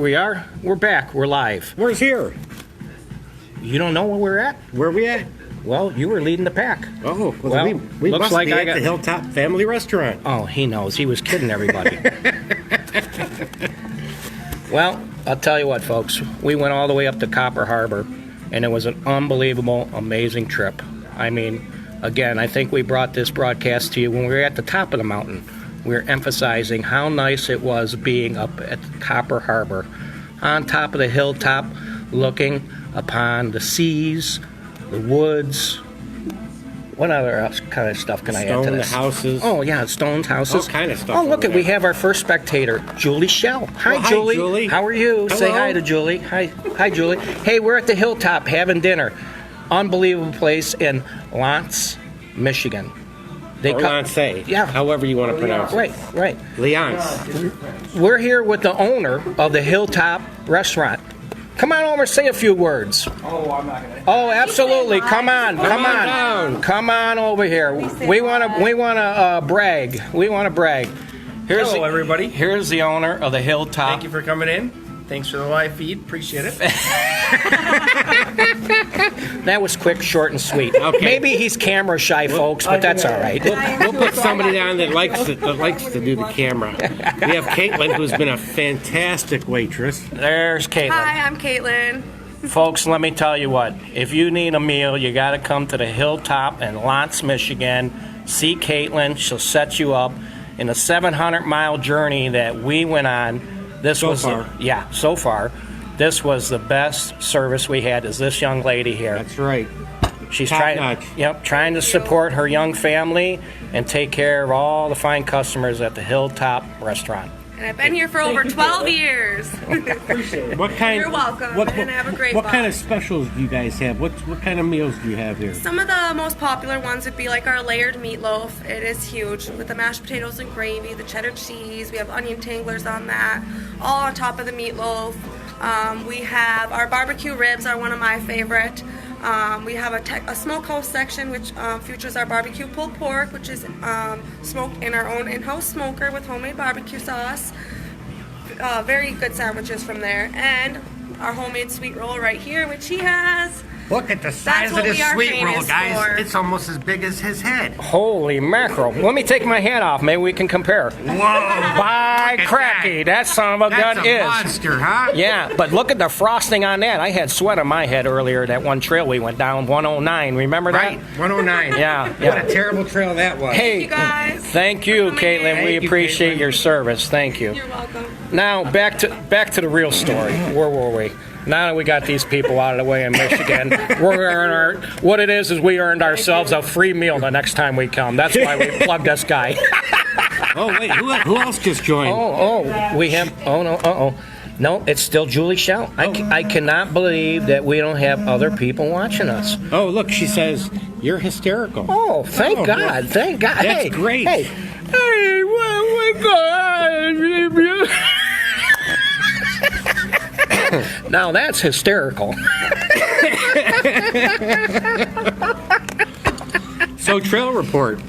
we are. We're back. We're live. Where's here? You don't know where we're at? Where we at? Well, you were leading the pack. Oh, Well, we looks must like be I at got- the Hiltop Family Restaurant. Oh, he knows. He was kidding everybody. Well, I'll tell you what, folks. We went all the way up to Copper Harbor, and it was an unbelievable, amazing trip. I mean, again, I think we brought this broadcast to you when we were at the top of the mountain. We were emphasizing how nice it was being up at Copper Harbor, on top of the hilltop, looking upon the seas, the woods. What other kind of stuff can I add to this? Stone houses. Oh, yeah, Stone's houses. All kind of stuff Oh, look, over we there. have our first spectator, Julie Shell. Hi, Well, hi, Julie. Julie. How are you? Say Hello. hi to Julie. Hi, Julie. Hey, we're at the Hilltop having dinner. Unbelievable place in Lanse, Michigan. Or Lanse. Yeah. However you want to pronounce it. Right. Lanse. We're here with the owner of the Hilltop restaurant. Come on over, say a few words. Oh, I'm not gonna. Oh, absolutely. Come on down. Come on over here. We want to brag. We want to brag. Hello, everybody. Here's the owner of the Hilltop. Thank you for coming in. Thanks for the live feed. Appreciate it. That was quick, short, and sweet. Okay. Maybe he's camera shy, folks, but that's all right. We'll put somebody down that likes to do the camera. We have Caitlin, who's been a fantastic waitress. There's Caitlin. Hi, I'm Caitlin. Folks, let me tell you what. If you need a meal, you got to come to the Hilltop in Lanse, Michigan. See Caitlin. She'll set you up. In a 700-mile journey that we went on, so far, this was the best service we had. Is this young lady here? That's right. She's Top trying, notch. trying to support her young family and take care of all the fine customers at the Hilltop restaurant. And I've been here for over 12 years. What kind? You're welcome, and have a great What one. kind of specials do you guys have? What kind of meals do you have here? Some of the most popular ones would be like our layered meatloaf. It is huge with the mashed potatoes and gravy, the cheddar cheese. We have onion tanglers on that, all on top of the meatloaf. We have our barbecue ribs are one of my favorite. We have a smokehouse section which features our barbecue pulled pork, which is smoked in our own in-house smoker with homemade barbecue sauce. Very good sandwiches from there, and our homemade sweet roll right here, which he has. Look at the size of what this we are sweet roll, famous guys. for. It's almost as big as his head. Holy mackerel. Let me take my hat off. Maybe we can compare. Whoa. By Look at cracky, that son of a That's gun a is. monster, huh? Yeah, but look at the frosting on that. I had sweat on my head earlier, that one trail we went down, 109. Remember that? Right, 109. Yeah. What a terrible trail that was. Hey, you guys. thank you, for coming Caitlin. in. We Thank you, appreciate Caitlin. your service. Thank you. You're welcome. Now, back to the real story. Where were we? Now that we got these people out of the way in Michigan, what it is we earned ourselves a free meal the next time we come. That's why we plugged this guy. Oh wait, who else just joined? No, it's still Julie Shell. I cannot believe that we don't have other people watching us. Oh, look, she says you're hysterical. Oh, thank God. well, Thank God. that's Hey, great. Hey, oh my God. Now that's hysterical. So trail report.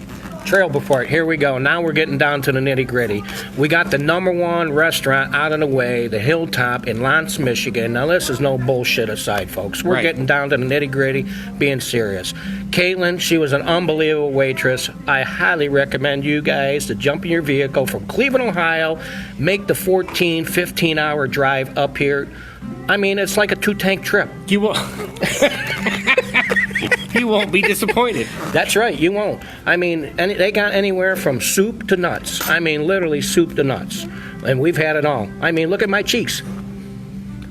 Trail report. Here we go. Now we're getting down to the nitty gritty. We got the #1 restaurant out of the way, the Hilltop in Lanse, Michigan. Now this is no bullshit aside, folks. We're Right. getting down to the nitty gritty, being serious. Caitlin, she was an unbelievable waitress. I highly recommend you guys to jump in your vehicle from Cleveland, Ohio, make the 14, 15-hour drive up here. I mean, it's like a 2-tank trip. You won't. You won't be disappointed. That's right, you won't. I mean, they got anywhere from soup to nuts. I mean, literally soup to nuts. And we've had it all. I mean, look at my cheeks.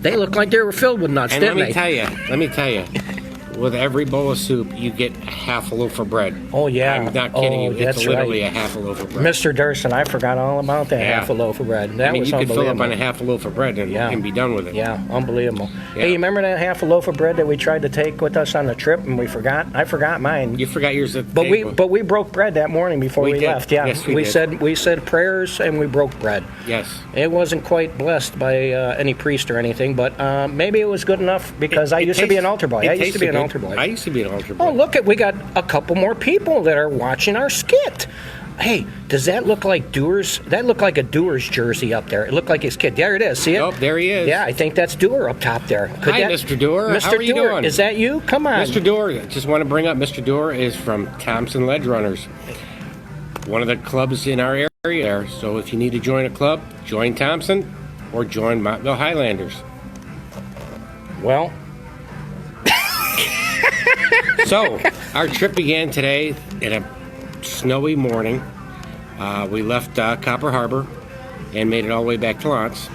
They look like they were filled with nuts, And didn't let they? me tell you, with every bowl of soup, you get half a loaf of bread. Oh, yeah. I'm not kidding you. It's that's literally right. a half a loaf of bread. Mr. Durson, I forgot all about that Yeah. half a loaf of bread. That I mean, was you could fill unbelievable. up on a half a loaf of bread and be done with it. Yeah, unbelievable. Yeah. Hey, you remember that half a loaf of bread that we tried to take with us on the trip and we forgot? I forgot mine. You forgot yours at the But table. we broke bread that morning before We we did. left. Yeah, Yes, we did. we said prayers and we broke bread. Yes. It wasn't quite blessed by any priest or anything, but maybe it was good enough because I used to be an altar boy. I used to be an altar boy. I used to be an altar boy. Oh, look, we got a couple more people that are watching our skit. Hey, does that look like Dewar's? That looked like a Dewar's jersey up there. It looked like his kid. There it is. See it? Oh, there he is. Yeah, I think that's Dewar up top there. Hi, Mr. Dewar. Mr. How are you Dewar, doing? is that you? Come on. Mr. Dewar, I just want to bring up Mr. Dewar is from Thompson Ledge Runners, one of the clubs in our area there. So if you need to join a club, join Thompson or join Montville Highlanders. Well, So our trip began today in a snowy morning. We left Copper Harbor and made it all the way back to Lanse.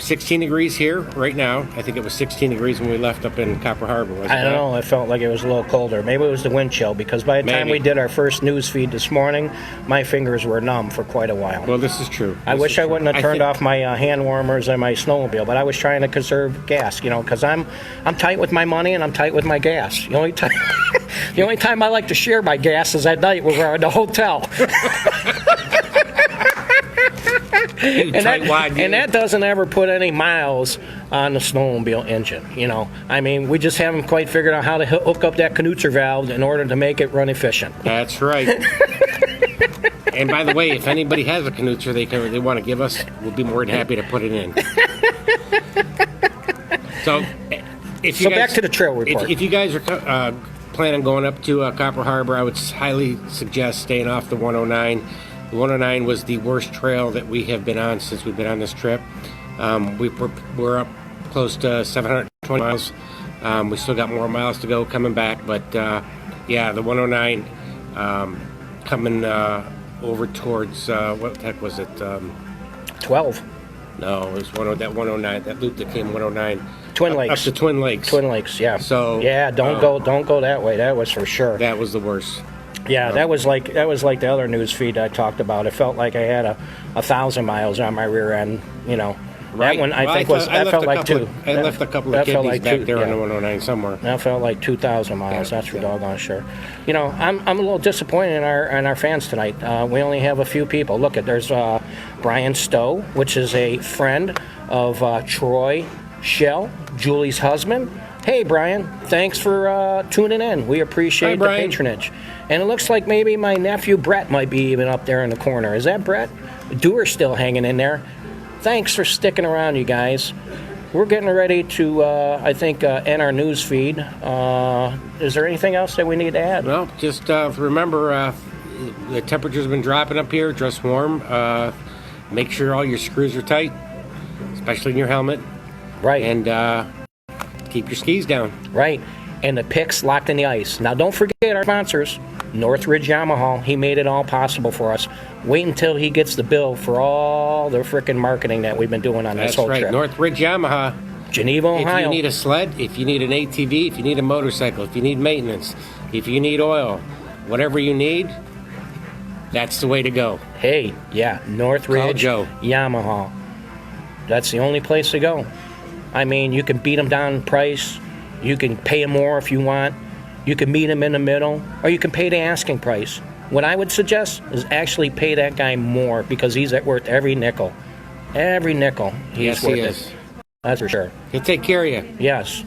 16 degrees here right now. I think it was 16 degrees when we left up in Copper Harbor. Wasn't I don't it? know. It felt like it was a little colder. Maybe it was the wind chill because by the time Maybe. we did our first news feed this morning, my fingers were numb for quite a while. Well, this is true. I This wish is I true. wouldn't have I turned think- off my hand warmers and my snowmobile, but I was trying to conserve gas, because I'm tight with my money and I'm tight with my gas. The only time I like to share my gas is at night when we're in the hotel. You tightwad, you. And that doesn't ever put any miles on the snowmobile engine. I mean, we just haven't quite figured out how to hook up that Knutzer valve in order to make it run efficient. That's right. And by the way, if anybody has a Knutzer they want to give us, we'll be more than happy to put it in. So, if you So guys, back to the trail report. If you guys are planning on going up to Copper Harbor, I would highly suggest staying off the 109. The 109 was the worst trail that we have been on since we've been on this trip. We're up close to 720 miles. We still got more miles to go coming back, but yeah, the 109 coming over towards what the heck was it? 12. No, it was that 109. That loop that came 109. Twin Up Lakes. to Twin Lakes. Twin Lakes, yeah. So, yeah, don't go that way. That was for sure. That was the worst. Yeah, that was like the other news feed I talked about. It felt like I had 1,000 miles on my rear end. Right. That one I Well, think felt like two. I left a couple of that felt kidneys like back two, there on yeah. the 109 somewhere. That felt like 2,000 miles. Yeah, That's for doggone sure. I'm a little disappointed in our fans tonight. We only have a few people. Look, there's Brian Stowe, which is a friend of Troy Shell, Julie's husband. Hey, Brian, thanks for tuning in. We appreciate Hi, the Brian. patronage. And it looks like maybe my nephew Brett might be even up there in the corner. Is that Brett? Dewar's still hanging in there. Thanks for sticking around, you guys. We're getting ready to, I think, end our news feed. Is there anything else that we need to add? Well, just remember, the temperature's been dropping up here. Dress warm. Make sure all your screws are tight, especially in your helmet. Right. And keep your skis down. Right. And the picks locked in the ice. Now, don't forget our sponsors, Northridge Yamaha. He made it all possible for us. Wait until he gets the bill for all the frickin' marketing that we've been doing on this That's whole right. trip. Northridge Yamaha. Geneva, If Ohio. you need a sled, if you need an ATV, if you need a motorcycle, if you need maintenance, if you need oil, whatever you need, that's the way to go. Hey, yeah, Northridge Call Joe. Yamaha. That's the only place to go. I mean, you can beat them down in price. You can pay them more if you want. You can meet them in the middle, or you can pay the asking price. What I would suggest is actually pay that guy more because he's worth every nickel. Every nickel. He's Yes, worth he it. is. That's for sure. He'll take care of you. Yes.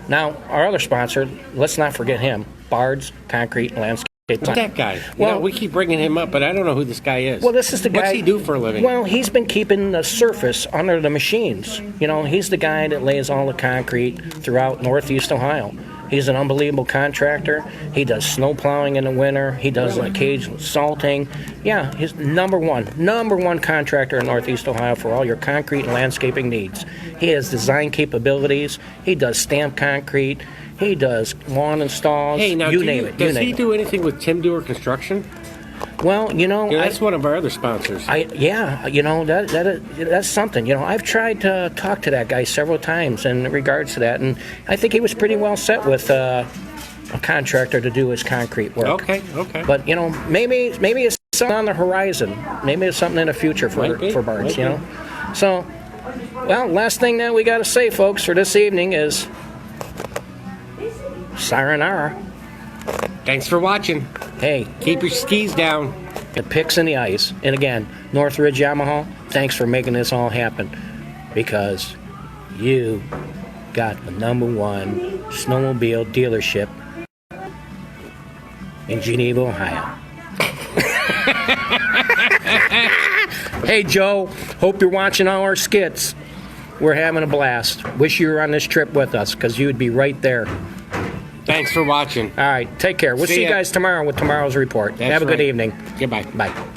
Now, our other sponsor, let's not forget him, Bard's Concrete Landscape. Who's that guy? Well- We keep bringing him up, but I don't know who this guy is. Well, this is the guy. What's he do for a living? Well, he's been keeping the surface under the machines. He's the guy that lays all the concrete throughout Northeast Ohio. He's an unbelievable contractor. He does snow plowing in the winter. He does occasional salting. Yeah, he's number one contractor in Northeast Ohio for all your concrete and landscaping needs. He has design capabilities. He does stamped concrete. He does lawn installs. Hey, now, you name it. does he do anything with Tim Dewar Construction? Well, That's one of our other sponsors. that's something. I've tried to talk to that guy several times in regards to that, and I think he was pretty well set with a contractor to do his concrete work. Okay. But maybe it's something on the horizon. Maybe it's something in the future Might be, for Barnes. might be. So, well, last thing that we got to say, folks, for this evening is sayonara. Thanks for watching. Hey, Keep your skis down. the picks in the ice. And again, Northridge Yamaha, thanks for making this all happen because you got the #1 snowmobile dealership in Geneva, Ohio. Hey, Joe, hope you're watching all our skits. We're having a blast. Wish you were on this trip with us because you would be right there. Thanks for watching. All right, take care. We'll see you ya. guys tomorrow with tomorrow's report. That's Have a good right. evening. Goodbye. Bye.